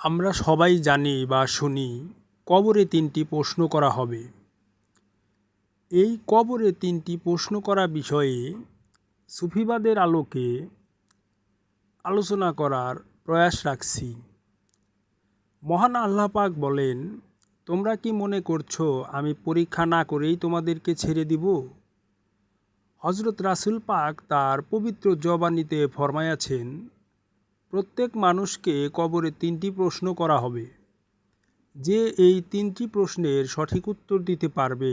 আমরা সবাই জানি বা শুনি কবরে তিনটি প্রশ্ন করা হবে। এই কবরে তিনটি প্রশ্ন করা বিষয়ে সুফিবাদের আলোকে আলোচনা করার প্রয়াস রাখছি। মহান আল্লাহ পাক বলেন, তোমরা কি মনে করছো আমি পরীক্ষা না করেই তোমাদেরকে ছেড়ে দিব? হযরত রাসূল পাক তার পবিত্র জবানিতে ফরমায়াছেন, প্রত্যেক মানুষকে কবরে তিনটি প্রশ্ন করা হবে। যে এই তিনটি প্রশ্নের সঠিক উত্তর দিতে পারবে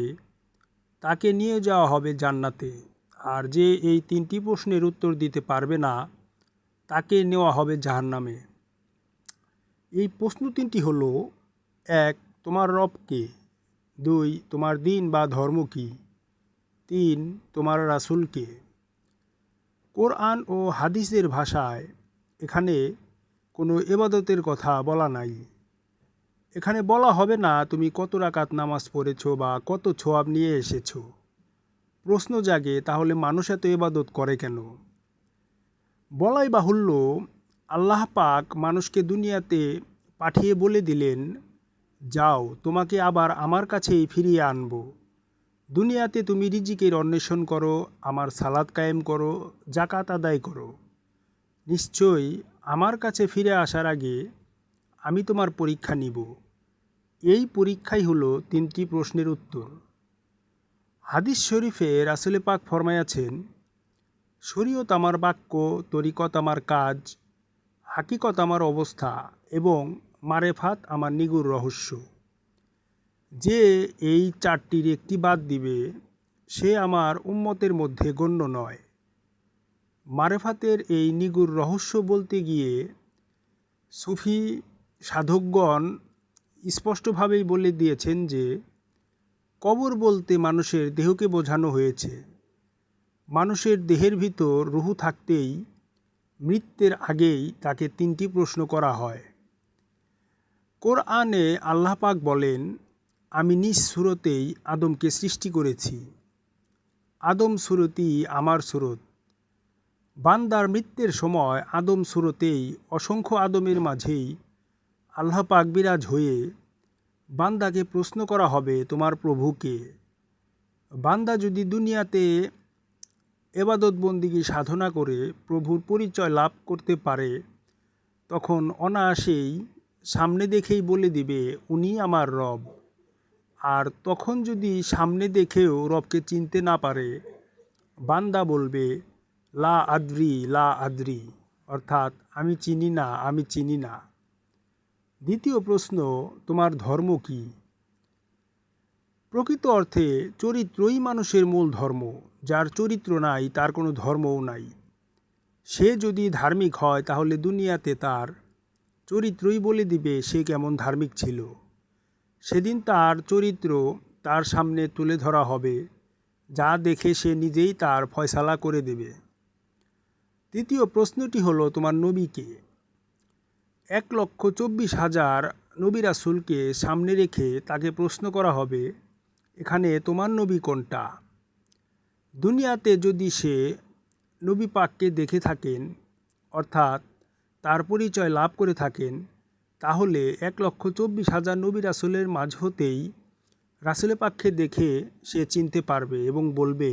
তাকে নিয়ে যাওয়া হবে জান্নাতে, আর যে এই তিনটি প্রশ্নের উত্তর দিতে পারবে না তাকে নেওয়া হবে জাহান্নামে। এই প্রশ্ন তিনটি হলো: ১. তোমার রব কে? ২. তোমার দিন বা ধর্ম কী? ৩. তোমার রাসূল কে? কোরআন ও হাদিসের ভাষায় এখানে কোনো ইবাদতের কথা বলা নাই। এখানে বলা হবে না তুমি কত রাকাত নামাজ পড়েছো বা কত ছোয়াব নিয়ে এসেছো। প্রশ্ন জাগে, তাহলে মানুষ এত ইবাদত করে কেন? বলাই বাহুল্য, আল্লাহ পাক মানুষকে দুনিয়াতে পাঠিয়ে বলে দিলেন, যাও, তোমাকে আবার আমার কাছেই ফিরিয়ে আনব। দুনিয়াতে তুমি রিজিকের অন্বেষণ করো, আমার সালাত কায়েম করো, জাকাত আদায় করো। নিশ্চয়ই আমার কাছে ফিরে আসার আগে আমি তোমার পরীক্ষা নিব। এই পরীক্ষাই হলো তিনটি প্রশ্নের উত্তর। হাদিস শরীফে রাসূল পাক ফরমায়াছেন, শরীয়ত আমার বাক্য, তরিকত আমার কাজ, হাকিকত আমার অবস্থা এবং মারেফাত আমার নিগুড় রহস্য। যে এই চারটির একটি বাদ দিবে সে আমার উম্মতের মধ্যে গণ্য নয়। মারেফাতের এই নিগুড় রহস্য বলতে গিয়ে সুফি সাধকগণ স্পষ্টভাবেই বলে দিয়েছেন যে কবর বলতে মানুষের দেহকে বোঝানো হয়েছে। মানুষের দেহের ভিতর রুহু থাকতেই মৃত্যুর আগেই তাকে তিনটি প্রশ্ন করা হয়। কোরআনে আল্লাহ পাক বলেন, আমি নিজ সুরতেই আদমকে সৃষ্টি করেছি। আদম সুরতই আমার সুরত। বান্দার মৃত্যুর সময় আদম সুরতেই অসংখ্য আদমের মাঝেই আল্লাহ পাক বিরাজ হয়ে বান্দাকে প্রশ্ন করা হবে, তোমার প্রভুকে? বান্দা যদি দুনিয়াতে ইবাদত বন্দিগি সাধনা করে প্রভুর পরিচয় লাভ করতে পারে, তখন অনায়াসেই সামনে দেখেই বলে দিবে, উনি আমার রব। আর তখন যদি সামনে দেখেও রবকে চিনতে না পারে, বান্দা বলবে, লা আদ্রি লা আদ্রি, অর্থাৎ আমি চিনি না, আমি চিনি না। দ্বিতীয় প্রশ্ন, তোমার ধর্ম কী? প্রকৃত অর্থে চরিত্রই মানুষের মূল ধর্ম। যার চরিত্র নাই তার কোনো ধর্মও নাই। সে যদি ধার্মিক হয় তাহলে দুনিয়াতে তার চরিত্রই বলে দিবে সে কেমন ধার্মিক ছিল। সেদিন তার চরিত্র তার সামনে তুলে ধরা হবে, যা দেখে সে নিজেই তার ফয়সালা করে দেবে। তৃতীয় প্রশ্নটি হলো, তোমার নবী কে? 1,24,000 নবী রাসূলকে সামনে রেখে তাকে প্রশ্ন করা হবে, এখানে তোমার নবী কোনটা? দুনিয়াতে যদি সে নবী পাককে দেখে থাকেন, অর্থাৎ তার পরিচয় লাভ করে থাকেন, তাহলে 1,24,000 নবী রাসূলের মাঝ হতেই রাসূল পাককে দেখে সে চিনতে পারবে এবং বলবে,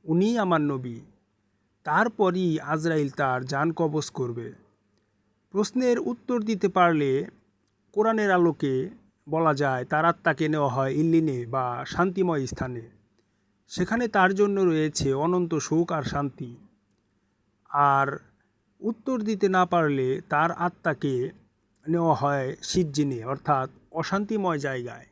উনিই আমার নবী। তারপরই আজরাইল তার জান কবজ করবে। প্রশ্নের উত্তর দিতে পারলে কোরআনের আলোকে বলা যায় তার আত্মাকে নেওয়া হয় ইল্লিনে বা শান্তিময় স্থানে। সেখানে তার জন্য রয়েছে অনন্ত সুখ আর শান্তি। আর উত্তর দিতে না পারলে তার আত্মাকে নেওয়া হয় সিজ্জিনে, অর্থাৎ অশান্তিময় জায়গায়।